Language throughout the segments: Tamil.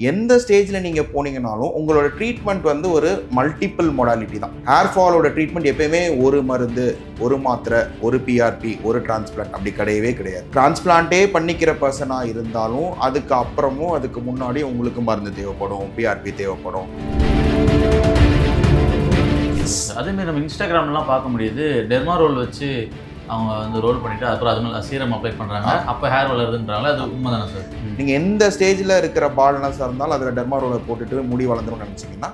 எந்த ஸ்டேஜில் நீங்கள் போனீங்கனாலும் உங்களோட ட்ரீட்மெண்ட் வந்து ஒரு மல்டிபிள் மொடாலிட்டி தான். ஹேர் ஃபாலோட ட்ரீட்மெண்ட் எப்பயுமே ஒரு மருந்து, ஒரு மாத்திரை, ஒரு பிஆர்பி, ஒரு டிரான்ஸ்பிளான்ட் அப்படி கிடையவே கிடையாது. டிரான்ஸ்பிளான்ட்டே பண்ணிக்கிற பர்சனாக இருந்தாலும் அதுக்கு அப்புறமும் அதுக்கு முன்னாடி உங்களுக்கு மருந்து தேவைப்படும், பிஆர்பி தேவைப்படும். அதேமாதிரி நம்ம இன்ஸ்டாகிராம்லாம் பார்க்க முடியுது, டெர்மா ரோல் வச்சு அவங்க வந்து ரோல் பண்ணிவிட்டு அப்புறம் அது மேலே சீரம் அப்ளை பண்ணுறாங்க, அப்போ ஹேர் வளருதுன்றாங்க. அது உண்மை தானே சார்? நீங்கள் எந்த ஸ்டேஜில் இருக்கிற பால்னஸாக இருந்தாலும் அதில் டெர்மா ரோலை போட்டுட்டு முடி வளர்ந்துடும் நினச்சிங்கன்னா,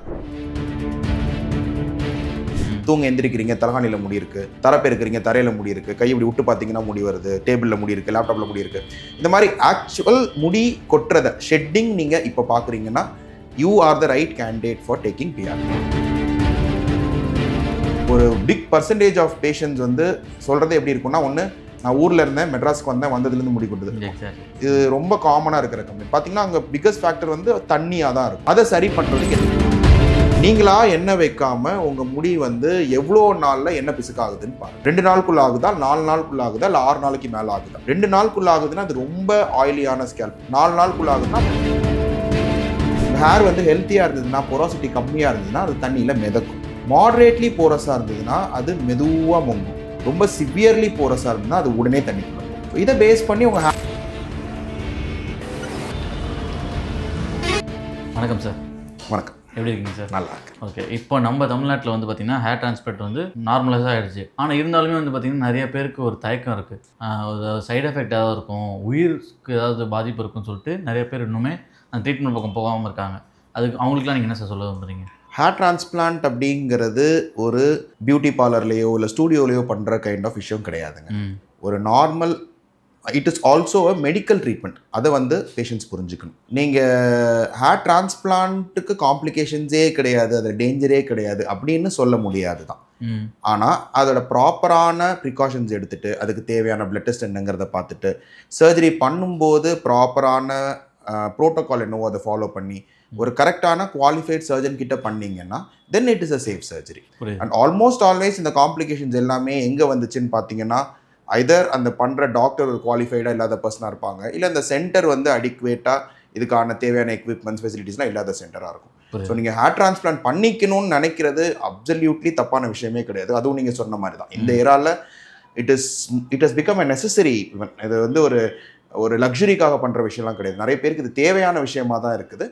தூங்க எந்திரிக்கிறீங்க தலகாணியில் முடி இருக்குது, தரப்பு இருக்கிறீங்க தரையில் முடி இருக்குது, கை இப்படி விட்டு பார்த்தீங்கன்னா முடி வருது, டேபிளில் முடி இருக்குது, லேப்டாப்பில் முடி இருக்குது, இந்த மாதிரி ஆக்சுவல் முடி கொட்டுறதை ஷெட்டிங் நீங்கள் இப்போ பார்க்குறீங்கன்னா you are the right candidate for taking PRP. ஒரு பிக் பர்சன்டேஜ் ஆஃப் பேஷண்ட்ஸ் வந்து சொல்கிறது எப்படி இருக்குன்னா, ஒன்று நான் ஊரில் இருந்தேன், மெட்ராஸ்க்கு வந்தேன், வந்ததுலேருந்து முடி கொட்டுது. இது ரொம்ப காமனாக இருக்கிற கம்பெனி. பார்த்தீங்கன்னா அங்கே பிக்கஸ்ட் ஃபேக்டர் வந்து தண்ணியாக தான் இருக்கும். அதை சரி பண்ணுறதுக்கு நீங்களா எண்ணெய் வைக்காம உங்கள் முடி வந்து எவ்வளோ நாளில் எண்ணெய் பிசுக்காகுதுன்னு பாருங்க. 2 நாளுக்குள்ள ஆகுதா, 4 நாளுக்குள்ள ஆகுதா, இல்லை 6 நாளைக்கு மேலே ஆகுதா? 2 நாளுக்குள்ள ஆகுதுன்னா அது ரொம்ப ஆயிலியான ஸ்கேல்ப். 4 நாளுக்குள்ள ஆகுதுன்னா ஹேர் வந்து ஹெல்த்தியாக இருந்ததுன்னா, பொரோசிட்டி கம்மியாக இருந்ததுன்னா அது தண்ணியில் மிதக்கும். மாடரேட்லி போரஸாக இருந்ததுன்னா அது மெதுவாக முங்கும். ரொம்ப சிவியர்லி போரஸாக இருந்ததுன்னா அது உடனே தண்ணிக்குள்ள போகும். ஸோ இதை பேஸ் பண்ணி உங்கள் வணக்கம் சார். வணக்கம், எப்படி இருக்கீங்க சார்? நல்லா இருக்கு. ஓகே, இப்போ நம்ம தமிழ்நாட்டில் வந்து பார்த்திங்கன்னா ஹேர் டிரான்ஸ்பிளான்ட் வந்து நார்மலைஸாக ஆகிடுச்சு. ஆனால் இருந்தாலுமே வந்து பார்த்திங்கன்னா நிறைய பேருக்கு ஒரு தயக்கம் இருக்குது. சைடு எஃபெக்ட் ஏதாவது இருக்கும், உயிருக்கு ஏதாவது பாதிப்பு இருக்குன்னு சொல்லிட்டு நிறைய பேர் இன்னுமே அந்த ட்ரீட்மெண்ட் பக்கம் போகாமல் இருக்காங்க. அதுக்கு அவங்களுக்குலாம் நீங்கள் என்ன சார் சொல்ல வந்துறீங்க? ஹேர் டிரான்ஸ்பிளான்ட் அப்படிங்கிறது ஒரு பியூட்டி பார்லர்லேயோ இல்லை ஸ்டூடியோலையோ பண்ணுற கைண்ட் ஆஃப் விஷயம் கிடையாதுங்க. ஒரு normal, it is also a medical treatment. அதை வந்து பேஷண்ட்ஸ் புரிஞ்சுக்கணும். நீங்கள் ஹேர் டிரான்ஸ்பிளான்ட்டுக்கு காம்ப்ளிகேஷன்ஸே கிடையாது, அது டேஞ்சரே கிடையாது அப்படின்னு சொல்ல முடியாது தான். ஆனால் அதோட ப்ராப்பரான ப்ரிகாஷன்ஸ் எடுத்துகிட்டு அதுக்கு தேவையான பிளட் டெஸ்ட் என்னங்கிறத பார்த்துட்டு சர்ஜரி பண்ணும்போது ப்ராப்பரான ப்ரோட்டோகால் என்னவோ அதை ஃபாலோ பண்ணி ஒரு கரெக்டான குவாலிஃபைட் சர்ஜன் கிட்ட பண்ணீங்கன்னா then it is a safe surgery. And almost always இந்த காம்ப்ளிகேஷன்ஸ் எல்லாமே எங்கே வந்துச்சுன்னு பார்த்தீங்கன்னா, ஐதர் அந்த பண்ணுற டாக்டர் ஒரு குவாலிஃபைடாக இல்லாத பர்சனாக இருப்பாங்க, இல்லை அந்த சென்டர் வந்து அடிக்குவேட்டாக இதுக்கான தேவையான எக்யூப்மெண்ட்ஸ் ஃபெசிலிட்டிஸ்லாம் இல்லாத சென்டராக இருக்கும். ஸோ நீங்கள் ஹேர் டிரான்ஸ்பிளான்ட் பண்ணிக்கணும்னு நினைக்கிறது அப்சல்யூட்லி தப்பான விஷயமே கிடையாது. அதுவும் நீங்கள் சொன்ன மாதிரி தான் இந்த ஏரால it is become a necessary. இது வந்து ஒரு லக்ஸுரிக்காக பண்ணுற விஷயம்லாம் கிடையாது. நிறைய பேருக்கு இது தேவையான விஷயமா தான் இருக்குது.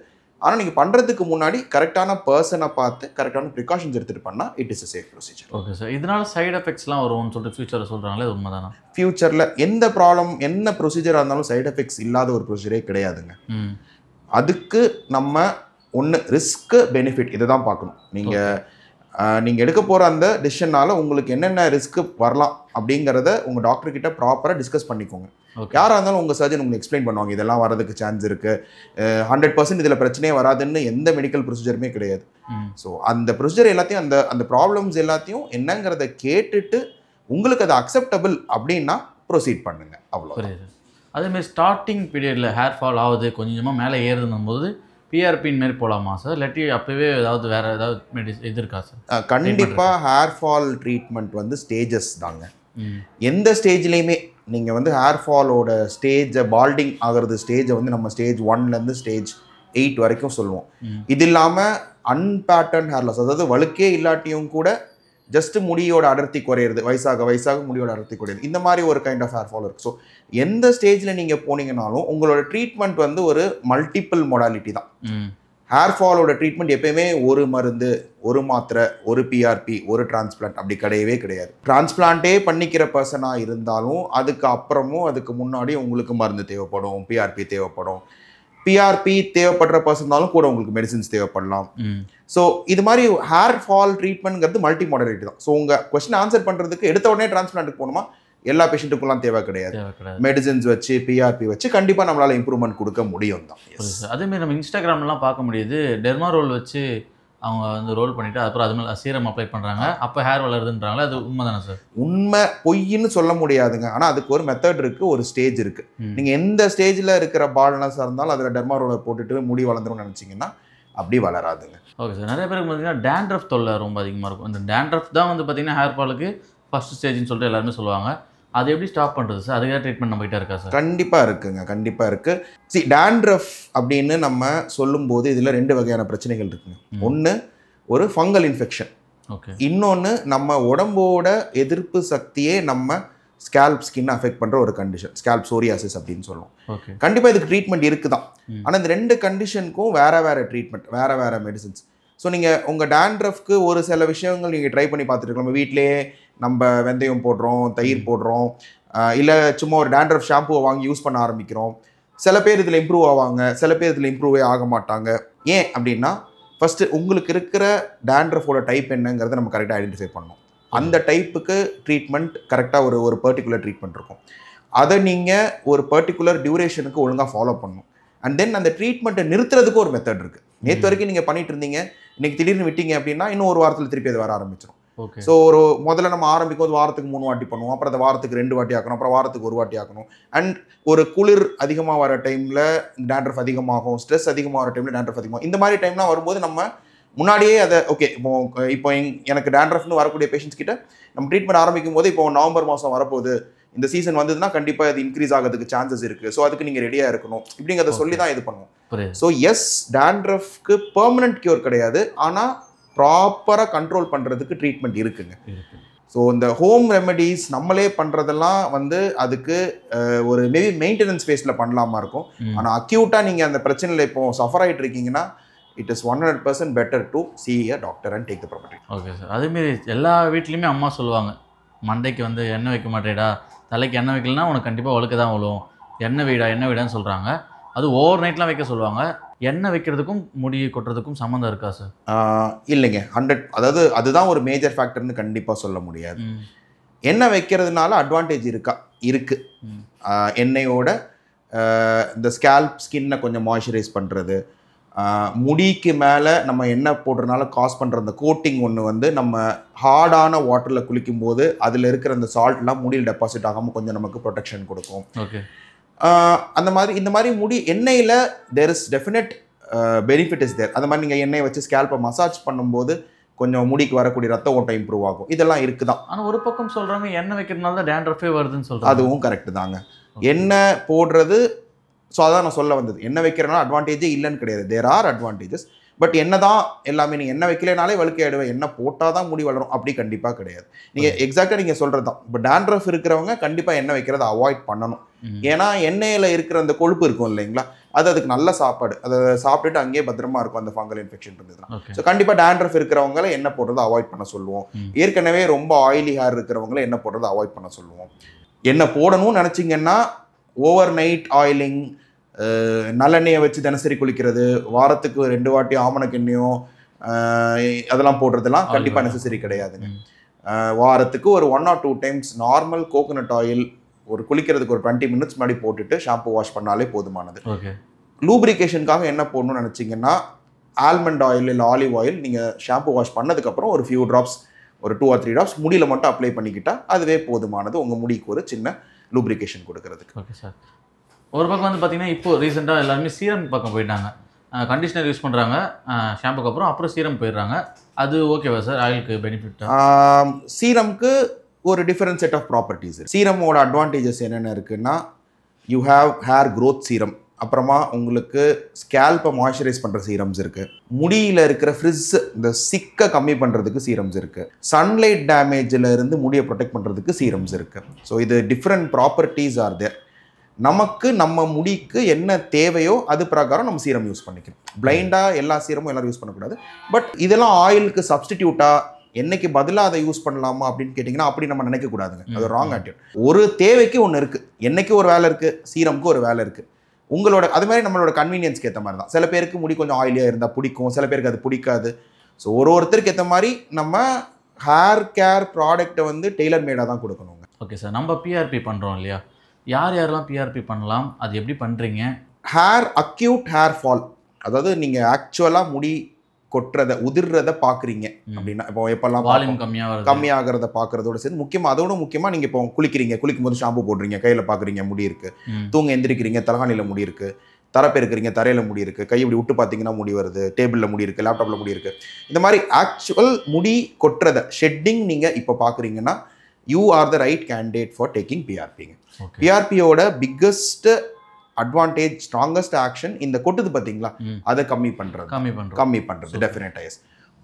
ஆனால் நீங்கள் பண்ணுறதுக்கு முன்னாடி கரெக்டான பர்சனை பார்த்து கரெக்டான ப்ரிகாஷன்ஸ் எடுத்துகிட்டு பண்ணால் it is a safe procedure. Okay sir, இதனால் சைடு எஃபெக்ட்ஸ்லாம் வரும்னு சொல்லிட்டு ஃபியூச்சரில் சொல்கிறாங்களே, உண்மை தானே? ஃபியூச்சரில் எந்த ப்ராப்ளம், என்ன ப்ரொசீஜராக இருந்தாலும் சைடு எஃபெக்ட்ஸ் இல்லாத ஒரு ப்ரொசீஜரே கிடையாதுங்க. அதுக்கு நம்ம ஒன்று ரிஸ்க்கு பெனிஃபிட் இதை தான் பார்க்கணும். நீங்கள் எடுக்க போகிற அந்த டிசிஷனால் உங்களுக்கு என்னென்ன ரிஸ்க்கு வரலாம் அப்படிங்கிறத உங்கள் டாக்டர்கிட்ட ப்ராப்பராக டிஸ்கஸ் பண்ணிக்கோங்க. யாராக இருந்தாலும் உங்கள் சர்ஜன் உங்களுக்கு எக்ஸ்பிளைன் பண்ணுவாங்க, இதெல்லாம் வரதுக்கு சான்ஸ் இருக்குது, 100% இதில் பிரச்சனையே வராதுன்னு எந்த மெடிக்கல் ப்ரொசீஜருமே கிடையாது. ஸோ அந்த ப்ரொசீஜர் எல்லாத்தையும் அந்த ப்ராப்ளம்ஸ் எல்லாத்தையும் என்னங்கிறத கேட்டுட்டு உங்களுக்கு அது அக்செப்டபிள் அப்படின்னா ப்ரொசீட் பண்ணுங்கள், அவ்வளோ. அதேமாதிரி ஸ்டார்டிங் பீரியடில் ஹேர் ஃபால் ஆகுது, கொஞ்சமாக மேலே ஏறுதுன்னும் போது பிஆர்பின் மாரி போகலாமா சார்? இல்லாட்டி அப்போவே ஏதாவது வேறு ஏதாவது இது இருக்கா சார்? கண்டிப்பாக ஹேர் ஃபால் ட்ரீட்மெண்ட் வந்து ஸ்டேஜஸ் தாங்க. எந்த ஸ்டேஜ்லேயுமே நீங்கள் வந்து ஹேர் ஃபாலோட ஸ்டேஜை, பால்டிங் ஆகிறது ஸ்டேஜை வந்து நம்ம ஸ்டேஜ் 1லேருந்து ஸ்டேஜ் 8 வரைக்கும் சொல்லுவோம். இது இல்லாமல் அன்பேட்டர்ன் ஹேர் லாஸ், அதாவது வழுக்கே இல்லாட்டியும் கூட ஜஸ்ட் முடியோட அடர்த்தி குறையிறது, வயசாக முடியோட அடர்த்தி குறையுது, இந்த மாதிரி ஒரு கைண்ட் ஆஃப் ஹேர் ஃபால் இருக்குது. ஸோ எந்த ஸ்டேஜில் நீங்கள் போனீங்கனாலும் உங்களோட ட்ரீட்மெண்ட் வந்து ஒரு மல்டிபிள் மொடாலிட்டி தான். ஹேர் ஃபாலோட ட்ரீட்மெண்ட் எப்பயுமே ஒரு மருந்து, ஒரு மாத்திரை, ஒரு பிஆர்பி, ஒரு டிரான்ஸ்பிளான்ட் அப்படி கிடையவே கிடையாது. டிரான்ஸ்பிளான்ட்டே பண்ணிக்கிற பர்சனாக இருந்தாலும் அதுக்கு அப்புறமும் அதுக்கு முன்னாடி உங்களுக்கு மருந்து தேவைப்படும், பிஆர்பி தேவைப்படும். பிஆர்பி தேவைப்படுற பர்சனாலும் கூட உங்களுக்கு மெடிசின்ஸ் தேவைப்படலாம். ஸோ இது மாதிரி ஹேர் ஃபால் ட்ரீட்மெண்ட்ங்கிறது மல்டி மாடலிட்டி தான். ஸோ உங்கள் கொஸ்டின் ஆன்சர் பண்ணுறதுக்கு எடுத்த உடனே டிரான்ஸ்பிளான்ட்டுக்கு போகணுமா? எல்லா பேஷண்ட்டுக்குலாம் தேவை கிடையாது. மெடிசின்ஸ் வச்சு பிஆர்பி வச்சு கண்டிப்பாக நம்மளால் இம்ப்ரூவ்மெண்ட் கொடுக்க முடியும் தான். அதேமாதிரி நம்ம இன்ஸ்டாகிராம்லாம் பார்க்க முடியுது, டெர்மா ரோல் வச்சு அவங்க வந்து ரோல் பண்ணிவிட்டு அப்புறம் அது மேலே சீரம் அப்ளை பண்ணுறாங்க, அப்போ ஹேர் வளருதுன்றாங்களே, அது உண்மை தானே சார்? உண்மை பொய்ன்னு சொல்ல முடியாதுங்க. ஆனால் அதுக்கு ஒரு மெத்தட் இருக்குது, ஒரு ஸ்டேஜ் இருக்குது. நீங்கள் எந்த ஸ்டேஜில் இருக்கிற பால்னஸாக இருந்தாலும் அதில் டெர்மா ரோலை போட்டுட்டு முடி வளர்ந்துரும்னு நினச்சிங்கன்னா அப்படி வளராதுங்க. ஓகே சார், நிறைய பேருக்கு பார்த்தீங்கன்னா டேண்ட்ரஃப் தொல்லை ரொம்ப அதிகமாக இருக்கும். இந்த டேண்ட்ரஃப் தான் வந்து பார்த்திங்கன்னா ஹேர் ஃபாலுக்கு ஃபஸ்ட் ஸ்டேஜ்னு சொல்லிட்டு எல்லாருமே சொல்லுவாங்க. அது எப்படி ஸ்டாப் பண்ணுறது சார்? அதுக்காக ட்ரீட்மெண்ட் நம்மகிட்ட இருக்கா சார்? கண்டிப்பாக இருக்குங்க, கண்டிப்பாக இருக்குது. டேண்ட்ரஃப் அப்படின்னு நம்ம சொல்லும்போது இதில் 2 வகையான பிரச்சனைகள் இருக்குங்க. ஒன்று ஒரு ஃபங்கல் இன்ஃபெக்ஷன், ஓகே. இன்னொன்று நம்ம உடம்போட எதிர்ப்பு சக்தியே நம்ம ஸ்கேல்ப் ஸ்கின் அஃபெக்ட் பண்ணுற ஒரு கண்டிஷன், ஸ்கேல்ப் சோரியாசிஸ் அப்படின்னு சொல்லுவோம். ஓகே. கண்டிப்பாக இதுக்கு ட்ரீட்மெண்ட் இருக்குதான். ஆனால் இந்த 2 கண்டிஷனுக்கும் வேறு ட்ரீட்மெண்ட், வேறு மெடிசின்ஸ். ஸோ நீங்கள் உங்கள் டேண்ட்ரஃப்க்கு ஒரு சில விஷயங்கள் நீங்கள் ட்ரை பண்ணி பார்த்துட்டு நம்ம வீட்டிலேயே நம்ம வெந்தயம் போடுறோம், தயிர் போடுறோம், இல்லை சும்மா ஒரு டேண்ட்ரஃப் ஷாம்புவை வாங்கி யூஸ் பண்ண ஆரம்பிக்கிறோம். சில பேர் இதில் இம்ப்ரூவ் ஆவாங்க, சில பேர் இதில் இம்ப்ரூவே ஆக மாட்டாங்க. ஏன் அப்படின்னா ஃபஸ்ட்டு உங்களுக்கு இருக்கிற டேண்ட்ரஃபோட டைப் என்னங்கிறத நம்ம கரெக்டாக ஐடென்டிஃபை பண்ணணும். அந்த டைப்புக்கு ட்ரீட்மெண்ட் கரெக்டாக ஒரு பர்டிகுலர் ட்ரீட்மெண்ட் இருக்கும். அதை நீங்கள் ஒரு பர்டிகுலர் டியூரேஷனுக்கு ஒழுங்காக ஃபாலோ பண்ணணும். அண்ட் தென் அந்த ட்ரீட்மெண்ட்டை நிறுத்துறதுக்கு ஒரு மெத்தட் இருக்குது. நேற்று வரைக்கும் நீங்கள் பண்ணிட்டு இருந்தீங்க, இன்றைக்கி திடீர்னு விட்டீங்க அப்படின்னா இன்னும் ஒரு வாரத்தில் திருப்பி அது வர ஆரம்பிச்சிடும். ஸோ முதல்ல நம்ம ஆரம்பிக்கும் போது வாரத்துக்கு 3 வாட்டி பண்ணுவோம், அப்புறம் அந்த வாரத்துக்கு 2 வாட்டி ஆக்கணும், அப்புறம் வாரத்துக்கு 1 வாட்டி ஆக்கணும். அண்ட் ஒரு குளிர் அதிகமாக வர டைமில் டேண்ட்ரஃப் அதிகமாகும், ஸ்ட்ரெஸ் அதிகமாக வர டைமில் டேண்ட்ரஃப் அதிகமாகும். இந்த மாதிரி டைம்லாம் வரும்போது நம்ம முன்னாடியே அதை ஓகே இப்போ எனக்கு டேண்ட்ரஃப்னு வரக்கூடிய பேஷண்ட்ஸ் கிட்ட நம்ம ட்ரீட்மெண்ட் ஆரம்பிக்கும் போது இப்போ நவம்பர் மாதம் வரப்போகுது, இந்த சீசன் வந்ததுன்னா கண்டிப்பாக இது இன்க்ரீஸ் ஆகிறதுக்கு சான்சஸ் இருக்குது, ஸோ அதுக்கு நீங்கள் ரெடியாக இருக்கணும் இப்படிங்கிறத சொல்லி தான் இது பண்ணுவோம். ஸோ எஸ், டேண்ட்ரஃப்க்கு பெர்மனன்ட் கியூர் கிடையாது, ஆனால் ப்ராப்பராக கண்ட்ரோல் பண்ணுறதுக்கு ட்ரீட்மெண்ட் இருக்குங்க. ஸோ இந்த ஹோம் ரெமெடிஸ் நம்மளே பண்ணுறதெல்லாம் அதுக்கு ஒரு மேபி மெயின்டெனன்ஸ் ஃபேஸில் பண்ணலாமா இருக்கும். ஆனால் அக்யூட்டாக நீங்கள் அந்த பிரச்சனையில் இப்போ சஃபர் ஆகிட்டு இருக்கீங்கன்னா it is 100% better to see a doctor and take the proper treatment. Okay sir. அதேமாரி எல்லா வீட்லேயுமே அம்மா சொல்லுவாங்க, மண்டைக்கு எண்ணெய் வைக்க மாட்டேடா, தலைக்கு எண்ணெய் வைக்கலன்னா உனக்கு கண்டிப்பாக ஒழுக்க தான் விழுவும், எண்ணெய் வைடான்னு சொல்கிறாங்க. அது ஓவர் நைட்லாம் வைக்க சொல்லுவாங்க. எண்ணெய் வைக்கிறதுக்கும் முடி கொட்டுறதுக்கும் சம்மந்தம் இருக்கா சார்? இல்லைங்க, 100, அதாவது அதுதான் ஒரு மேஜர் ஃபேக்டர்னு கண்டிப்பாக சொல்ல முடியாது. எண்ணெய் வைக்கிறதுனால அட்வான்டேஜ் இருக்குது. எண்ணெயோட இந்த ஸ்கேல்ப் ஸ்கின்னை கொஞ்சம் மாய்ஸ்சரைஸ் பண்ணுறது, முடிக்கு மேலே நம்ம எண்ணெய் போடுறதுனால காஸ் பண்ணுற அந்த கோட்டிங் ஒன்று நம்ம ஹார்டான வாட்டரில் குளிக்கும்போது அதில் இருக்கிற அந்த சால்ட்லாம் முடியில் டெபாசிட் ஆகாமல் கொஞ்சம் நமக்கு ப்ரொடெக்ஷன் கொடுக்கும். ஓகே. இந்த மாதிரி முடி எண்ணெயில் there is definite benefit is there. அந்த மாதிரி நீங்கள் எண்ணெயை வச்சு ஸ்கேல்ப்பை மசாஜ் பண்ணும்போது கொஞ்சம் முடிக்கு வரக்கூடிய ரத்த ஓட்டம் இம்ப்ரூவ் ஆகும். இதெல்லாம் இருக்குதான். ஆனால் ஒரு பக்கம் சொல்கிறாங்க எண்ணெய் வைக்கிறதுனால தான் டேண்ட்ரஃபே வருதுன்னு சொல்கிறாங்க. அதுவும் கரெக்டு தாங்க. எண்ணெய் போடுறது, ஸோ அதான் நான் சொல்ல வந்தது, எண்ணெய் வைக்கிறனால அட்வான்டேஜே இல்லைன்னு கிடையாது. There are advantages. பட் என்ன தான் எல்லாமே நீங்கள் எண்ணெய் வைக்கலனாலே வழுக்கை ஆயிடுவேன், எண்ணெய் போட்டால் தான் முடி வளரும் அப்படி கண்டிப்பாக கிடையாது. நீங்கள் எக்ஸாக்டாக நீங்கள் சொல்கிறது தான். இப்போ டேண்ட்ரஃப் இருக்கிறவங்க கண்டிப்பாக எண்ணெய் வைக்கிறத அவாய்ட் பண்ணணும். ஏன்னா எண்ணெயில் இருக்கிற அந்த கொழுப்பு இருக்கும் இல்லைங்களா, அதுக்கு நல்ல சாப்பாடு, அதை சாப்பிட்டுட்டு அங்கேயே பத்திரமா இருக்கும் அந்த ஃபங்கல் இன்ஃபெக்ஷன் இருந்ததுன்னா. ஸோ கண்டிப்பாக டேண்ட்ரஃப் இருக்கிறவங்கள எண்ணெய் போடுறதை அவாய்ட் பண்ண சொல்லுவோம். ஏற்கனவே ரொம்ப ஆயிலி ஹேர் இருக்கிறவங்கள எண்ணெய் போடுறதை அவாய்ட் பண்ண சொல்லுவோம். எண்ணெய் போடணும்னு நினச்சிங்கன்னா ஓவர் நைட் ஆயிலிங், நல்லெண்ணெயை வச்சு தினசரி குளிக்கிறது, வாரத்துக்கு 2 வாட்டி ஆமணக்கு எண்ணெயோ அதெல்லாம் போடுறதுலாம் கண்டிப்பாக நெசசரி கிடையாதுங்க. வாரத்துக்கு ஒரு 1 or 2 times normal coconut oil ஒரு குளிக்கிறதுக்கு ஒரு 20 மினிட்ஸ் முன்னாடி போட்டுட்டு ஷாம்பு வாஷ் பண்ணாலே போதுமானது. லூப்ரிகேஷனுக்காக என்ன போடணும்னு நினச்சிங்கன்னா ஆல்மண்ட் ஆயில் இல்லை ஆலிவ் ஆயில் நீங்கள் ஷாம்பு வாஷ் பண்ணதுக்கப்புறம் ஒரு ஃபியூ ட்ராப்ஸ், ஒரு 2 or 3 ட்ராப்ஸ் முடியில் மட்டும் அப்ளை பண்ணிக்கிட்டால் அதுவே போதுமானது உங்கள் முடிக்கு ஒரு சின்ன லூப்ரிகேஷன் கொடுக்கறதுக்கு. Okay sir. ஒரு பக்கம் பார்த்தீங்கன்னா இப்போ ரீசெண்டாக எல்லாருமே சீரம் பக்கம் போயிட்டாங்க. கண்டிஷனர் யூஸ் பண்ணுறாங்க ஷாம்புக்கு அப்புறம் சீரம் போயிடுறாங்க. அது ஓகேவா சார்? ஆயிலுக்கு பெனிஃபிட்? சீரம்க்கு ஒரு டிஃபரெண்ட் செட் ஆஃப் ப்ராப்பர்ட்டிஸ். சீரமோட அட்வான்டேஜஸ் என்னென்ன இருக்குன்னா, you have hair growth serum, அப்புறமா உங்களுக்கு ஸ்கேல்ப்பை மாய்ஸ்சரைஸ் பண்ணுற சீரம்ஸ் இருக்குது, முடியில் இருக்கிற ஃப்ரிஸ் இந்த சிக்கை கம்மி பண்ணுறதுக்கு சீரம்ஸ் இருக்குது, சன்லைட் டேமேஜில் இருந்து முடியை ப்ரொடெக்ட் பண்ணுறதுக்கு சீரம்ஸ் இருக்குது. ஸோ இது டிஃப்ரெண்ட் ப்ராப்பர்ட்டிஸ் ஆர் தேர். நமக்கு நம்ம முடிக்கு என்ன தேவையோ அது பிரகாரம் நம்ம சீரம் யூஸ் பண்ணிக்கணும். பிளைண்டாக எல்லா சீரமும் எல்லோரும் யூஸ் பண்ணக்கூடாது. பட் இதெல்லாம் ஆயிலுக்கு சப்ஸ்டிடியூட்டாக என்னைக்கு பதிலாக அதை யூஸ் பண்ணலாமா அப்படின்னு கேட்டிங்கன்னா அப்படி நம்ம நினைக்கக்கூடாதுங்க. அது ராங் ஆட்டியூட். ஒரு தேவைக்கு ஒன்று இருக்குது, என்னைக்கு ஒரு வேலை இருக்குது, சீரமுக்கு ஒரு வேலை இருக்குது. உங்களோட அது மாதிரி நம்மளோட கன்வீனியன்ஸ்க்கு ஏற்ற மாதிரி தான். சில பேருக்கு முடி கொஞ்சம் ஆயிலியாக இருந்தால் பிடிக்கும், சில பேருக்கு அது பிடிக்காது. ஸோ ஒருத்தருக்கு ஏற்ற மாதிரி நம்ம ஹேர் கேர் ப்ராடக்ட்டை டெய்லர் மேடாக தான் கொடுக்கணுங்க. Okay sir. நம்ம பிஆர்பி பண்ணுறோம் இல்லையா, யாரெல்லாம் பிஆர்பி பண்ணலாம், அது எப்படி பண்ணுறீங்க? அக்யூட் ஹேர் ஃபால், அதாவது நீங்கள் ஆக்சுவலாக முடி கொட்டுறதை உதிர்றதை பார்க்குறீங்க அப்படின்னா, இப்போ எப்போல்லாம் வால்யூம் கம்மியாகிறத பார்க்குறதோட சேர்ந்து அதோட முக்கியமாக நீங்கள் இப்போ குளிக்கும் போது ஷாம்பு போடுறீங்க, கையில் பார்க்குறீங்க முடி இருக்குது, தூங்க எந்திரிக்கிறீங்க தலகாணியில் முடி இருக்குது, தரப்பெருக்கிறீங்க தரையில் முடி இருக்குது, கை இப்படி விட்டு பார்த்தீங்கன்னா முடி வருது, டேபிளில் முடி இருக்குது, லேப்டாப்பில் முடி இருக்குது. இந்த மாதிரி ஆக்சுவல் முடி கொட்டுறதை ஷெட்டிங் நீங்கள் இப்போ பார்க்குறீங்கன்னா you are the right candidate for taking பிஆர்பிங்க. ஓகே பிஆர்பியோட பிக்கஸ்ட் அட்வான்டேஜ், ஸ்ட்ராங்கஸ்ட் ஆக்ஷன் இந்த கொட்டுது பார்த்தீங்களா, அதை கம்மி பண்ணுறது டெஃபினட்டாக.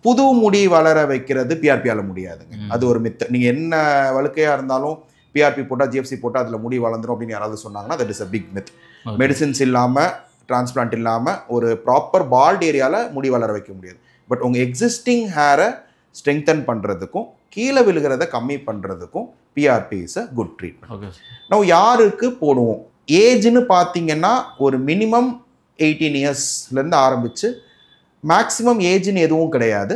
புது முடி வளர வைக்கிறது பிஆர்பியால் முடியாதுங்க. அது ஒரு மித்து. நீங்கள் என்ன வழுக்கையாக இருந்தாலும் பிஆர்பி போட்டால் ஜிஎஃப்சி போட்டால் அதில் முடி வளர்ந்துடும் அப்படின்னு யாராவது சொன்னாங்கன்னா that is a big myth. Medicines இல்லாமல், டிரான்ஸ்பிளான்ட் இல்லாமல் ஒரு ப்ராப்பர் பால்ட் ஏரியாவில் முடி வளர வைக்க முடியாது. பட் உங்கள் எக்ஸிஸ்டிங் ஹேரை ஸ்ட்ரெங்தன் பண்ணுறதுக்கும் கீழே விழுகிறத கம்மி பண்ணுறதுக்கும் PRP is a good treatment. நம்ம யாருக்கு போடுவோம் ஏஜ்னு பார்த்தீங்கன்னா ஒரு மினிமம் 18 இயர்ஸ்லேருந்து ஆரம்பித்து மேக்ஸிமம் ஏஜ்னு எதுவும் கிடையாது.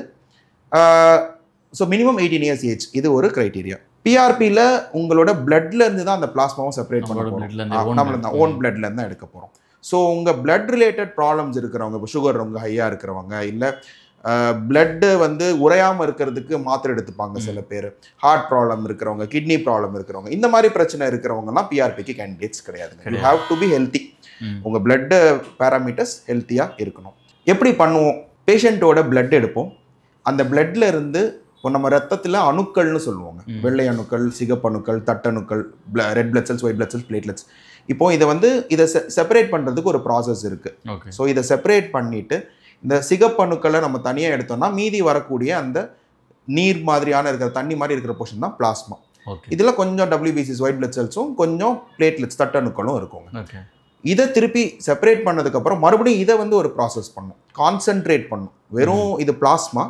ஸோ மினிமம் 18 இயர்ஸ் ஏஜ், இது ஒரு க்ரைட்டீரியா. பிஆர்பியில் உங்களோட பிளட்லேருந்து தான் அந்த பிளாஸ்மாவும் செப்பரேட் பண்ண போகிறோம். நம்மள தான் ஓன் பிளட்லேருந்து தான் எடுக்க போகிறோம். ஸோ உங்கள் பிளட் ரிலேட்டட் ப்ராப்ளம்ஸ் இருக்கிறவங்க, இப்போ சுகர் ரொம்ப ஹையாக இருக்கிறவங்க, இல்லை பிளட்டு வந்து உறையாமல் இருக்கிறதுக்கு மாத்திரை எடுத்துப்பாங்க சில பேர், ஹார்ட் ப்ராப்ளம் இருக்கிறவங்க, கிட்னி ப்ராப்ளம் இருக்கிறவங்க, இந்த மாதிரி பிரச்சனை இருக்கிறவங்கலாம் பிஆர்பிக்கு கேண்டிடேட்ஸ் கிடையாதுங்க. You have to be healthy. உங்கள் பிளட்டு பேராமீட்டர்ஸ் ஹெல்த்தியாக இருக்கணும். எப்படி பண்ணுவோம்? பேஷண்ட்டோட பிளட் எடுப்போம். அந்த பிளட்ல இருந்து இப்போ நம்ம ரத்தத்தில் அணுக்கள்னு சொல்லுவாங்க. வெள்ளை அணுக்கள், சிகப்பு அணுக்கள், தட்டணுக்கள், red blood cells, white blood cells, platelets. இப்போ இதை செப்பரேட் பண்ணுறதுக்கு ஒரு ப்ராசஸ் இருக்குது. ஸோ இதை செப்பரேட் பண்ணிவிட்டு இந்த சிகப்பு அணுக்களை நம்ம தனியாக எடுத்தோம்னா மீதி வரக்கூடிய அந்த நீர் மாதிரியான இருக்கிற தண்ணி மாதிரி இருக்கிற போர்ஷன் தான் பிளாஸ்மா. இதில் கொஞ்சம் WBCs, ஒயிட் பிளட் செல்ஸும் கொஞ்சம் பிளேட்லெட்ஸ், தட்டணுக்களும் இருக்குங்க. இதை திருப்பி செப்பரேட் பண்ணதுக்கப்புறம் மறுபடியும் இதை வந்து ஒரு ப்ராசஸ் பண்ணும், கான்சென்ட்ரேட் பண்ணும். வெறும் இது பிளாஸ்மா,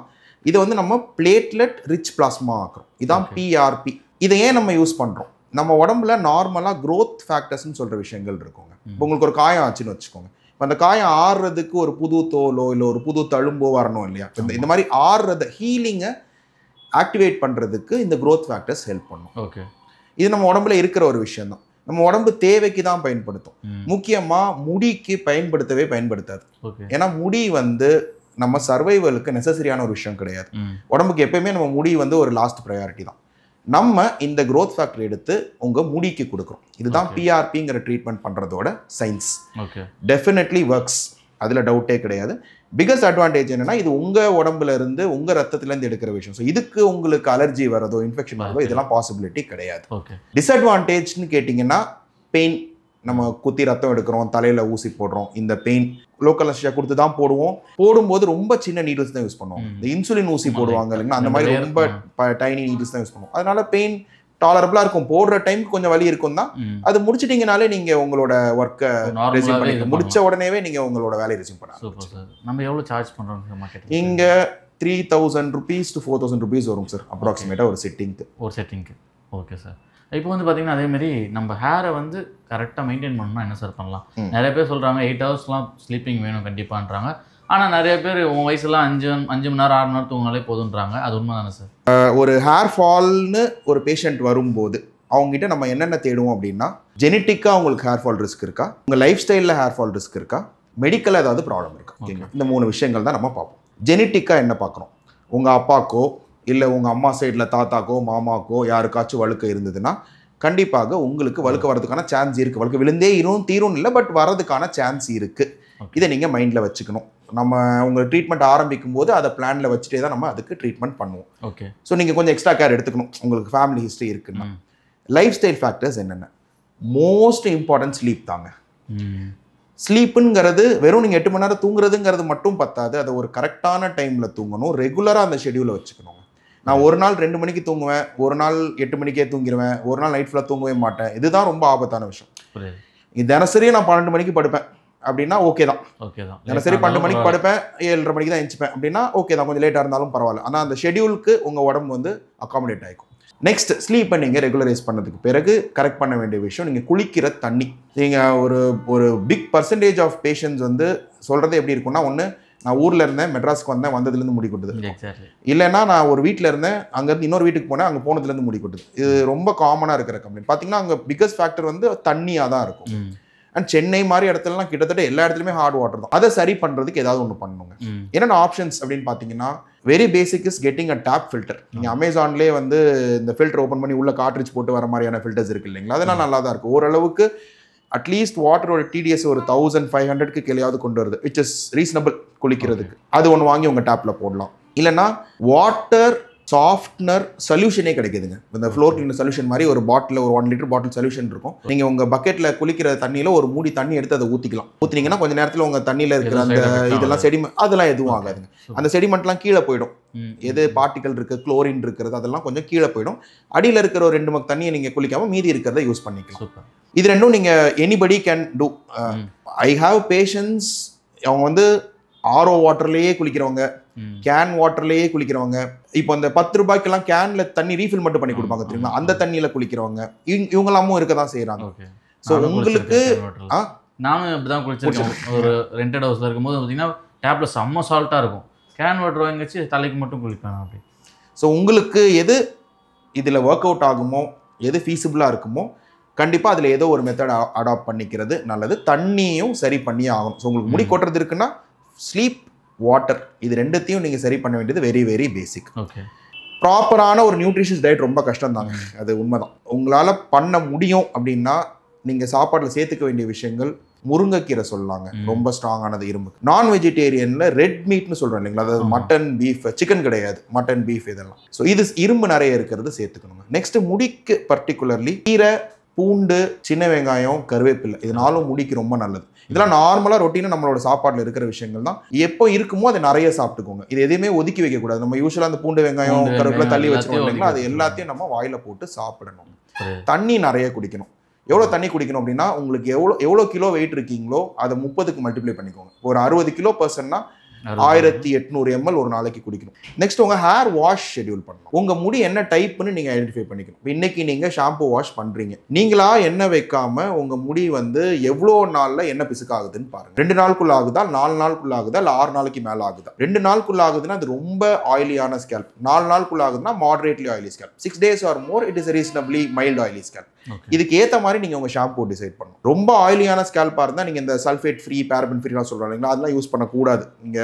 இதை வந்து நம்ம பிளேட்லெட் ரிச் பிளாஸ்மா ஆக்குறோம். இதான் பிஆர்பி. இதை ஏன் நம்ம யூஸ் பண்ணுறோம்? நம்ம உடம்புல நார்மலாக க்ரோத் ஃபேக்டர்ஸ்ன்னு சொல்கிற விஷயங்கள் இருக்குங்க. இப்போ உங்களுக்கு ஒரு காயம் ஆச்சுன்னு வச்சுக்கோங்க. இப்போ அந்த காயம் ஆறுறதுக்கு ஒரு புது தோலோ இல்லை ஒரு புது தழும்போ வரணும் இல்லையா? இந்த மாதிரி ஆறுறத ஹீலிங்கை ஆக்டிவேட் பண்ணுறதுக்கு இந்த க்ரோத் ஃபேக்டர்ஸ் ஹெல்ப் பண்ணும். இது நம்ம உடம்புல இருக்கிற ஒரு விஷயம் தான். நம்ம உடம்பு தேவைக்கு தான் பயன்படுத்தும். முக்கியமாக முடிக்கு பயன்படுத்தாது. ஏன்னா முடி வந்து நம்ம சர்வைவலுக்கு நெசசரியான ஒரு விஷயம் கிடையாது. உடம்புக்கு எப்பயுமே நம்ம முடி வந்து ஒரு லாஸ்ட் ப்ரையாரிட்டி தான். நம்ம இந்த க்ரோத் ஃபேக்டர் எடுத்து உங்கள் முடிக்கு கொடுக்குறோம். இதுதான் பிஆர்பிங்கிற ட்ரீட்மெண்ட் பண்ணுறதோட சயின்ஸ். டெஃபினெட்லி ஒர்க்ஸ், அதில் டவுட்டே கிடையாது. பிகஸ்ட் அட்வான்டேஜ் என்னன்னா இது உங்கள் உடம்புல இருந்து உங்கள் ரத்தத்துலேருந்து எடுக்கிற விஷயம். ஸோ இதுக்கு உங்களுக்கு அலர்ஜி வரதோ, இன்ஃபெக்ஷன் வரதோ, இதெல்லாம் பாசிபிலிட்டி கிடையாது. டிஸ்அட்வான்டேஜ்னு கேட்டிங்கன்னா பெயின். நம்ம குத்தி ரத்தம் எடுக்கிறோம், தலையில் ஊசி போடுறோம், இந்த பெயின் லோக்கல் அனஸ்தீசியா கொடுத்து தான் போடுவோம். போடும்போது ரொம்ப சின்ன நீடில்ஸ் தான் யூஸ் பண்ணுவோம். இந்த இன்சுலின் ஊசி போடுவாங்க இல்லைங்களா, அந்த மாதிரி ரொம்ப டைனி நீடில்ஸ் தான் யூஸ் பண்ணுவோம். அதனால பெயின் டாலரபிளா இருக்கும். போடுற டைம் கொஞ்சம் வலி இருக்கும் தான். அது முடிச்சிட்டீங்கனாலே நீங்க உங்களோட ஒர்க்கை ரெஸ்யூம் பண்ணி முடிச்ச உடனேவே நீங்க உங்களோட வேலையை ரெஸ்யூம் பண்ணலாம். நம்ம எவ்வளவு சார்ஜ் பண்றோம்? இங்க 3000 rupees to 4000 rupees வரும் சார் அப்ராக்சிமேட்டா ஒரு செட்டிங்க்கு. Okay sir. இப்போ வந்து பார்த்தீங்கன்னா அதேமாரி நம்ம ஹேரை வந்து கரெக்டாக மெயின்டைன் பண்ணணும்னா என்ன சார் பண்ணலாம்? நிறைய பேர் சொல்கிறாங்க 8 ஹவர்ஸ்லாம் ஸ்லீப்பிங் வேணும் கண்டிப்பான்றாங்க. ஆனால் நிறைய பேர் உன் வயசுலாம் 5 மணி நேரம் 6 மணி நேரம் தூங்கினாலே போதுன்றாங்க. அது உண்மை தானே சார்? ஒரு ஹேர் ஃபால்னு ஒரு பேஷண்ட் வரும்போது அவங்ககிட்ட நம்ம என்னென்ன தேடுவோம் அப்படின்னா, ஜெனட்டிக்காக அவங்களுக்கு ஹேர் ஃபால் ரிஸ்க் இருக்கா, உங்கள் லைஃப் ஸ்டைலில் ஹேர் ஃபால் ரிஸ்க் இருக்கா, மெடிக்கலாக ஏதாவது ப்ராப்ளம் இருக்கா, இந்த 3 விஷயங்கள் தான் நம்ம பார்ப்போம். ஜெனட்டிக்காக என்ன பார்க்குறோம்? உங்கள் அப்பாக்கோ இல்லை உங்கள் அம்மா சைடில் தாத்தாக்கோ மாமாக்கோ யாருக்காச்சும் வழுக்க இருந்ததுன்னா கண்டிப்பாக உங்களுக்கு வழுக்க வரதுக்கான சான்ஸ் இருக்குது. வழுக்க விழுந்தே தீரும் இல்லை, பட் வரதுக்கான சான்ஸ் இருக்குது. இதை நீங்கள் மைண்டில் வச்சுக்கணும். நம்ம உங்கள் ட்ரீட்மெண்ட் ஆரம்பிக்கும் போது அதை பிளானில் வச்சுட்டே தான் நம்ம அதுக்கு ட்ரீட்மெண்ட் பண்ணுவோம். ஓகே. ஸோ நீங்கள் கொஞ்சம் எக்ஸ்ட்ரா கேர் எடுத்துக்கணும். உங்களுக்கு ஃபேமிலி ஹிஸ்ட்ரி இருக்குன்னா. லைஃப் ஸ்டைல் ஃபேக்டர்ஸ் என்னென்ன? மோஸ்ட் இம்பார்ட்டன்ட் ஸ்லீப் தாங்க. ஸ்லீப்புங்கிறது வெறும் நீங்கள் 8 மணி நேரம் தூங்குறதுங்கிறது மட்டும் பத்தாது. அதை ஒரு கரெக்டான டைமில் தூங்கணும். ரெகுலராக அந்த ஷெடியூலை வச்சுக்கணும். நான் ஒரு நாள் 2 மணிக்கு தூங்குவேன், ஒரு நாள் 8 மணிக்கே தூங்கிடுவேன், ஒரு நாள் நைட் ஃபுல்லாக தூங்கவே மாட்டேன். இதுதான் ரொம்ப ஆபத்தான விஷயம். இது தினசரி நான் 12 மணிக்கு படுப்பேன் அப்படின்னா ஓகே தான். தினசரி 12 மணிக்கு படுப்பேன், 7:30 மணிக்கு தான் எழுந்திருப்பேன் அப்படின்னா ஓகே தான். கொஞ்சம் லேட்டாக இருந்தாலும் பரவாயில்ல. ஆனால் அந்த ஷெடியூலுக்கு உங்கள் உடம்பு வந்து அகாமடேட் ஆகிக்கும். நெக்ஸ்ட், ஸ்லீப்பை நீங்கள் ரெகுலரைஸ் பண்ணதுக்கு பிறகு கரெக்ட் பண்ண வேண்டிய விஷயம், நீங்கள் குளிக்கிற தண்ணி. நீங்கள் ஒரு பிக் பர்சன்டேஜ் ஆஃப் பேஷண்ட்ஸ் வந்து சொல்கிறது எப்படி இருக்குன்னா, ஒன்று நான் ஊரில் இருந்தேன், மெட்ராஸ்க்கு வந்ததுலேருந்து முடி கொட்டுது. இல்லைன்னா நான் ஒரு வீட்டில் இருந்தேன், அங்கேருந்து இன்னொரு வீட்டுக்கு போனேன், அங்கே போனதுலேருந்து முடி கொட்டுது. இது ரொம்ப காமனாக இருக்கிற கம்ப்ளைண்ட். பார்த்தீங்கன்னா அங்கே பிக்கஸ்ட் ஃபேக்டர் வந்து தண்ணியாக தான் இருக்கும். அண்ட் சென்னை மாதிரி இடத்துலலாம் கிட்டத்தட்ட எல்லா இடத்துலையுமே ஹார்ட் வாட்டர் தான். அதை சரி பண்ணுறதுக்கு ஏதாவது ஒன்று பண்ணணுங்க. என்னென்ன ஆப்ஷன்ஸ் அப்படின்னு பார்த்தீங்கன்னா, very basic is getting a tap filter. நீங்கள் அமேசான்லேயே வந்து இந்த ஃபில்டர் ஓப்பன் பண்ணி உள்ள கார்ட்ரிட்ஜ் போட்டு வர மாதிரியான ஃபில்டர்ஸ் இருக்கு இல்லைங்களா, அதெல்லாம் நல்லா தான் இருக்குது. ஓரளவுக்கு அட்லீஸ்ட் வாட்டரோட டிடிஎஸ் ஒரு 1500க்கு கீழேயாவது கொண்டு வருது, விச் இஸ் ரீசனபிள் குளிக்கிறதுக்கு. அது ஒன்று வாங்கி உங்கள் டேப்பில் போடலாம். இல்லைன்னா வாட்டர் சாஃப்ட்னர் சொல்யூஷனே கிடைக்குதுங்க. இந்த ஃப்ளோர் கிளீனர் சொல்யூஷன் மாதிரி ஒரு பாட்டில், ஒரு 1 லிட்டர் பாட்டில் சொல்யூஷன் இருக்கும். நீங்கள் உங்கள் பக்கெட்டில் குளிக்கிற தண்ணியில் ஒரு மூடி தண்ணி எடுத்து அதை ஊற்றிக்கலாம். ஊற்றினீங்கன்னா கொஞ்சம் நேரத்தில் உங்கள் தண்ணியில் இருக்கிற அந்த இதெல்லாம் செடிமெண்ட் அதெல்லாம் எதுவும் ஆகாதுங்க. அந்த செடிமெண்ட்லாம் கீழே போயிடும். எது பார்ட்டிகல் இருக்குது, குளோரின் இருக்கிறது, அதெல்லாம் கொஞ்சம் கீழே போயிடும். அடியில் இருக்கிற ஒரு 2 மக் தண்ணியை நீங்கள் குளிக்காமல் மீதி இருக்கிறத யூஸ் பண்ணிக்கலாம். இது ரெண்டும் நீங்கள் anybody can do. I have patients. அவங்க வந்து ஆர்ஓ வாட்டர்லேயே குளிக்கிறவங்க, கேன் வாட்டர்லேயே குளிக்கிறவங்க, இப்போ அந்த 10 ரூபாய்க்கெல்லாம் கேன்ல தண்ணி ரீஃபில் மட்டும் பண்ணி கொடுப்பாங்க தெரியுமா, அந்த தண்ணியில் குளிக்கிறவங்க இவங்களாமும் இருக்க தான் செய்கிறாங்க. ஸோ உங்களுக்கு நானும் இப்படிதான் குளிச்சிருக்கேன். ஒரு ரெண்டட் ஹவுஸில் இருக்கும்போது பார்த்தீங்கன்னா டேப்ல செம்ம சால்ட்டாக இருக்கும். கேன் வாட்டர் வாங்கிச்சு தலைக்கு மட்டும் குளிப்பேன் அப்படி. ஸோ உங்களுக்கு எது இதில் ஒர்க் அவுட் ஆகுமோ, எது ஃபீஸிபிளாக இருக்குமோ, கண்டிப்பாக அதில் ஏதோ ஒரு மெத்தட் அடாப்ட் பண்ணிக்கிறது நல்லது. தண்ணியும் சரி பண்ணியே ஆகணும். ஸோ உங்களுக்கு முடி கொட்டுறது இருக்குன்னா ஸ்லீப், வாட்டர், இது ரெண்டுத்தையும் நீங்கள் சரி பண்ண வேண்டியது வெரி வெரி பேசிக். ஓகே. ப்ராப்பரான ஒரு நியூட்ரிஷியஸ் டயட் ரொம்ப கஷ்டம் தாங்க, அது உண்மைதான். உங்களால் பண்ண முடியும் அப்படின்னா நீங்கள் சாப்பாட்டில் சேர்த்துக்க வேண்டிய விஷயங்கள், முருங்கைக்கீரை சொல்லலாங்க, ரொம்ப ஸ்ட்ராங்கானது இரும்பு. நான் வெஜிடேரியனில் ரெட் மீட்னு சொல்கிறோம் இல்லைங்களா, அதாவது மட்டன், பீஃப், சிக்கன் கிடையாது, மட்டன், பீஃப் இதெல்லாம். ஸோ இது இரும்பு நிறைய இருக்கிறது சேர்த்துக்கணுங்க. நெக்ஸ்ட் முடிக்கு பர்டிகுலர்லி கீரை, பூண்டு, சின்ன வெங்காயம், கருவேப்பிலை, இது நாலும் முடிக்கு ரொம்ப நல்லது. இதெல்லாம் நார்மலாக ரொட்டீனாக நம்மளோட சாப்பாட்டில் இருக்கிற விஷயங்கள் தான். எப்போ இருக்குமோ அதை நிறைய சாப்பிட்டுக்கோங்க. இது எதையுமே ஒதுக்கி வைக்கக்கூடாது. நம்ம யூஸ்வலாக அந்த பூண்டு, வெங்காயம், கருவேப்பிலை தள்ளி வச்சுருவோம் இல்லைங்களா, அது எல்லாத்தையும் நம்ம வாயில போட்டு சாப்பிடணும். தண்ணி நிறைய குடிக்கணும். எவ்வளோ தண்ணி குடிக்கணும் அப்படின்னா, உங்களுக்கு எவ்வளோ கிலோ வெயிட் இருக்கீங்களோ அதை 30க்கு மல்டிப்ளை பண்ணிக்கோங்க. ஒரு 60 கிலோ பர்சன்னா 1800 ml ஒரு நாளைக்கு குடிக்கணும். நெக்ஸ்ட் உங்க ஹேர் வாஷ் ஷெட்யூல் பண்ணணும். உங்க முடி என்ன டைப்னு நீங்க ஐடென்டிஃபை பண்ணிக்கணும். இன்னைக்கு நீங்க ஷாம்பு வாஷ் பண்றீங்க, நீங்களா எண்ணெய் வைக்காம உங்க முடி வந்து எவ்வளோ நாள்ல என்ன பிசுக்காகுதுன்னு பாருங்க. 2 நாளுக்குள்ள ஆகுதா, 4 நாளுக்குள்ள ஆகுதா, இல்லை 6 நாளைக்கு மேல ஆகுதா? 2 நாளுக்குள்ள ஆகுதுன்னா அது ரொம்ப ஆயிலியான ஸ்கேல்ப். 4 நாளுக்குள்ள ஆகுதுன்னா moderately oily scalp. 6 days or more it is a reasonably mild oily scalp. இதுக்கு ஏற்ற மாதிரி நீங்க உங்க ஷாம்பு டிசைட் பண்ணணும். ரொம்ப ஆயிலியான ஸ்கேல்பா இருந்தா நீங்க இந்த சல்ஃபேட் ஃப்ரீ, பேரபன் ஃப்ரீலாம் சொல்றாங்க இல்லைங்களா, அதெல்லாம் யூஸ் பண்ணக்கூடாது. நீங்க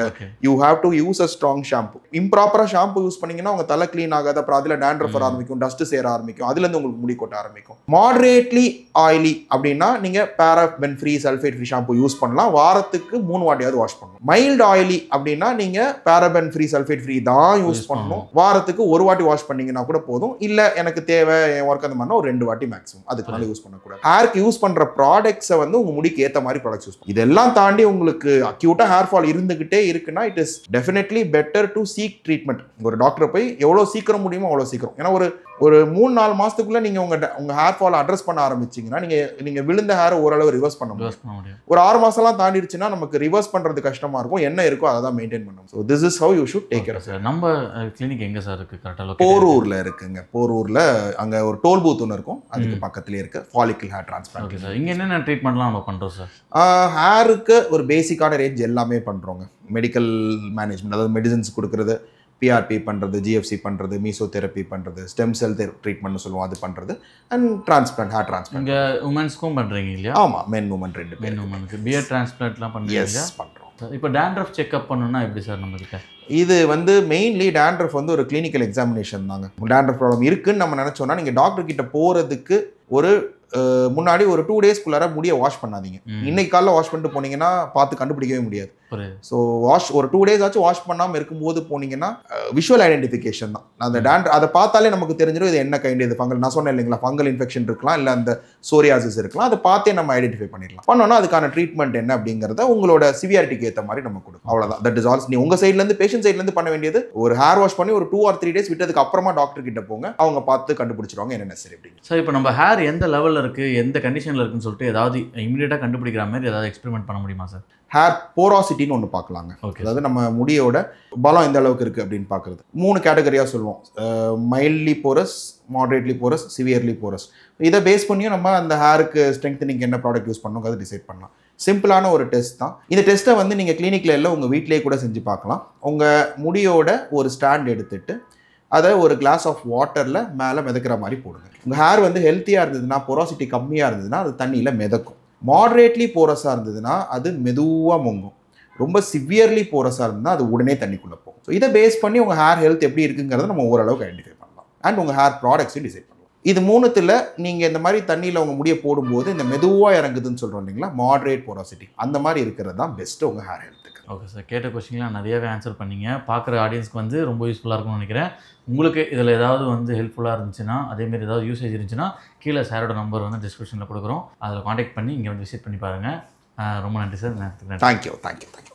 you have to use a strong shampoo. இம்ப்ராப்பரா ஷாம்பு யூஸ் பண்ணீங்கன்னா உங்க தலை கிளீன் ஆகாது, அப்புறம் அதுல டேண்ட்ரஃப் வர ஆரம்பிக்கும், டஸ்ட் சேர ஆரம்பிக்கும், அதுல இருந்து உங்களுக்கு முடி கொட்ட ஆரம்பிக்கும். மாடரேட்லி ஆயிலி அப்படின்னா நீங்க paraben free, sulphate free shampoo use பண்ணலாம். வாரத்துக்கு 3 வாட்டியாவது வாஷ் பண்ணணும். மைல்டு ஆயிலி அப்படின்னா நீங்க பேரபன் ஃப்ரீ, சல்ஃபேட் ஃப்ரீ தான் யூஸ் பண்ணணும். வாரத்துக்கு 1 வாட்டி வாஷ் பண்ணீங்கன்னா கூட போதும். இல்ல எனக்கு தேவை என் ஒர்க் அந்த மாதிரி ஒரு 2 வாட்டி மேக்ஸிமம், அதுக்கு மேல யூஸ் பண்ணக்கூடாது. ஹேருக்கு யூஸ் பண்ற ப்ராடக்ட்ஸை வந்து உங்க முடிக்கு ஏத்த மாதிரி ப்ராடக்ட்ஸ் யூஸ் பண்ணணும். இதெல்லாம் தாண்டி உங்களுக்கு அக்யூட்டா ஹேர் ஃபால் இருந்துகிட்டே இருக்குன்னா it is definitely better to seek treatment. ஒரு டாக்டரை போய் எவ்வளவு சீக்கிரம் முடியுமோ அவ்வளவு சீக்கிரம். ஏன்னா ஒரு 3-4 மாசத்துக்குள்ள நீங்க உங்க ஹேர் ஃபால் அட்ரஸ் பண்ண ஆரம்பிச்சீங்கன்னா நீங்க விழுந்த ஹேரை ஓரளவு ரிவர்ஸ் பண்ண முடியும். ஒரு 6 மாசம்லாம் தாண்டிடுச்சுன்னா நமக்கு ரிவர்ஸ் பண்றது கஷ்டமா இருக்கும். என்ன இருக்கோ அதை தான் மெயின்டைன் பண்ணணும். So this is how you should take care. நம்ம கிளினிக் எங்க சார் இருக்கு? கரெக்டா போரூர்ல இருக்குங்க. போரூர்ல அங்க ஒரு டோல் பூத் ஒன்று இருக்கும், அதுக்கு பக்கத்துலேயே இருக்கு. Follicle hair transplant. Okay sir. இங்க என்னென்ன ட்ரீட்மெண்ட்லாம் நம்ம பண்றோம் சார்? ஹேருக்கு ஒரு பேசிக்கான ரேஞ்ச் எல்லாமே பண்றோங்க. மெடிக்கல் மேனேஜ்மெண்ட், அதாவது மெடிசன்ஸ் கொடுக்கறது, பிஆர்பி பண்ணுறது, ஜிஎஃப்சி பண்ணுறது, மீசோதெரப்பி பண்ணுறது, ஸ்டெம் செல் ட்ரீட்மெண்ட்னு சொல்லுவோம், அது பண்ணுறது, அண்ட் டிரான்ஸ்பிளான்ட், ஹேர் டிரான்ஸ்பிளான்ட். இங்கே உமன்ஸ்க்கும் பண்ணுறீங்க இல்லையா? ஆமாம், மென் உமன் 2 பேர். மென் உமனுக்கு பியர் டிரான்ஸ்பிளான்ட்லாம் பண்ணுறீங்க? எஸ், பண்ணுறோம். இப்போ டேண்ட்ரஃப் செக்அப் பண்ணணும்னா எப்படி சார் நம்மகிட்ட? இது வந்து மெயின்லி டேண்ட்ரஃப் வந்து ஒரு கிளினிக்கல் எக்ஸாமினேஷன் தாங்க. டேண்ட்ரஃப் ப்ராப்ளம் இருக்குன்னு நம்ம நினச்சோன்னா நீங்கள் டாக்டர் கிட்ட போகிறதுக்கு ஒரு முன்னாடி ஒரு 2 டேஸ்க்குள்ளார முடியை வாஷ் பண்ணாதீங்க. இன்னைக்கு காலைல வாஷ் பண்ணிட்டு போனீங்கன்னா பார்த்து கண்டுபிடிக்கவே முடியாது. ஸோ ஒரு 2 டேஸ் ஆச்சு வாஷ் பண்ணாமல் இருக்கும்போது போனீங்கன்னா விஷுவல் ஐடென்டிஃபிகேஷன் தான். அந்த அதை பார்த்தாலே நமக்கு தெரிஞ்சிடும் இது என்ன கைண்ட், இது ஃபங்கல். நான் சொன்னேன் இல்லைங்களா, ஃபங்கல் இன்ஃபெக்ஷன் இருக்கலாம், இல்லை அந்த சோரியாசிஸ் இருக்கலாம். அதை பார்த்தே நம்ம ஐடென்டிஃபை பண்ணிடலாம். பண்ணோன்னா அதுக்கான ட்ரீட்மெண்ட் என்ன அப்படிங்கிறத உங்களோட சிவியாரிட்டிக்கு ஏற்ற மாதிரி நம்ம கொடுக்கும். அவ்வளோதான். That is Alps. நீ உங்கள் சைட்லேருந்து, பேஷண்ட் சைட்லேருந்து பண்ண வேண்டியது ஒரு ஹேர் வாஷ் பண்ணி ஒரு 2 or 3 டேஸ் விட்டதுக்கு அப்புறமா டாக்டர் கிட்ட போங்க. அவங்க பார்த்து கண்டுபிடிச்சிருவாங்க என்ன சரி அப்படிங்க. சார் இப்போ நம்ம ஹேர் எந்த லெவலில் இருக்குது, எந்த கண்டிஷனில் இருக்குன்னு சொல்லிட்டு ஏதாவது இமீடியட்டாக கண்டுபிடிக்கிற மாதிரி ஏதாவது எக்ஸ்பெரிமெண்ட் பண்ண முடியுமா சார்? ஹேர் போராசிட்டின்னு ஒன்று பார்க்கலாங்க. அதாவது நம்ம முடியோட பலம் எந்த அளவுக்கு இருக்குது அப்படின்னு பார்க்குறது. 3 கேட்டகரியாக சொல்லுவோம். Mildly porous, moderately porous, severely porous. இதை பேஸ் பண்ணியும் நம்ம அந்த ஹேருக்கு ஸ்ட்ரெங்தனிங் என்ன ப்ராடக்ட் யூஸ் பண்ணணும் அதை டிசைட் பண்ணலாம். சிம்பிளான ஒரு டெஸ்ட் தான். இந்த டெஸ்ட்டை வந்து நீங்கள் கிளினிக்கில் இல்லை உங்கள் வீட்டிலேயே கூட செஞ்சு பார்க்கலாம். உங்கள் முடியோட ஒரு ஸ்டாண்ட் எடுத்துட்டு அதை ஒரு கிளாஸ் ஆஃப் வாட்டரில் மேலே மிதக்கிற மாதிரி போடுங்க. உங்கள் ஹேர் வந்து ஹெல்த்தியாக இருந்ததுன்னா, போராசிட்டி கம்மியாக இருந்ததுன்னா அது தண்ணியில் மிதக்கும். மாடரேட்லி போரஸாக இருந்ததுன்னா அது மெதுவாக முங்கும். ரொம்ப சிவியர்லி போரஸாக இருந்ததுன்னா அது உடனே தண்ணிக்குள்ளே போகும். ஸோ இதை பேஸ் பண்ணி உங்கள் ஹேர் ஹெல்த் எப்படி இருக்குங்கிறத நம்ம ஓரளவுக்கு ஐடென்டிஃபை பண்ணலாம். அண்ட் உங்கள் ஹேர் ப்ராடக்ட்ஸையும் டிசைட் பண்ணலாம். இது 3த்தில் நீங்கள் இந்த மாதிரி தண்ணியில் உங்கள் முடியை போடும்போது இந்த மெதுவாக இறங்குதுன்னு சொல்கிறோம் இல்லைங்களா, மாடரேட் போராசிட்டி, அந்த மாதிரி இருக்கிறது தான் பெஸ்ட்டு உங்கள் ஹேர் ஹெல்த்துக்கு. ஓகே சார், கேட்ட கொஸ்டின்லாம் நிறையவே ஆன்சர் பண்ணீங்க. பார்க்குற ஆடியன்ஸ்க்கு வந்து ரொம்ப யூஸ்ஃபுல்லாக இருக்கும்னு நினைக்கிறேன். உங்களுக்கு இதில் ஏதாவது வந்து ஹெல்ப்ஃபுல்லாக இருந்துச்சுன்னா, அதேமாரி ஏதாவது யூசேஜ் இருந்துச்சுன்னா, கீழே சாரோட நம்பர் வந்து டிஸ்கிரிப்ஷனில் கொடுக்குறோம். அதில் காண்டாக்ட் பண்ணி இங்கே வந்து விசிட் பண்ணி பாருங்கள். ரொம்ப நன்றி சார். தேங்க்யூ.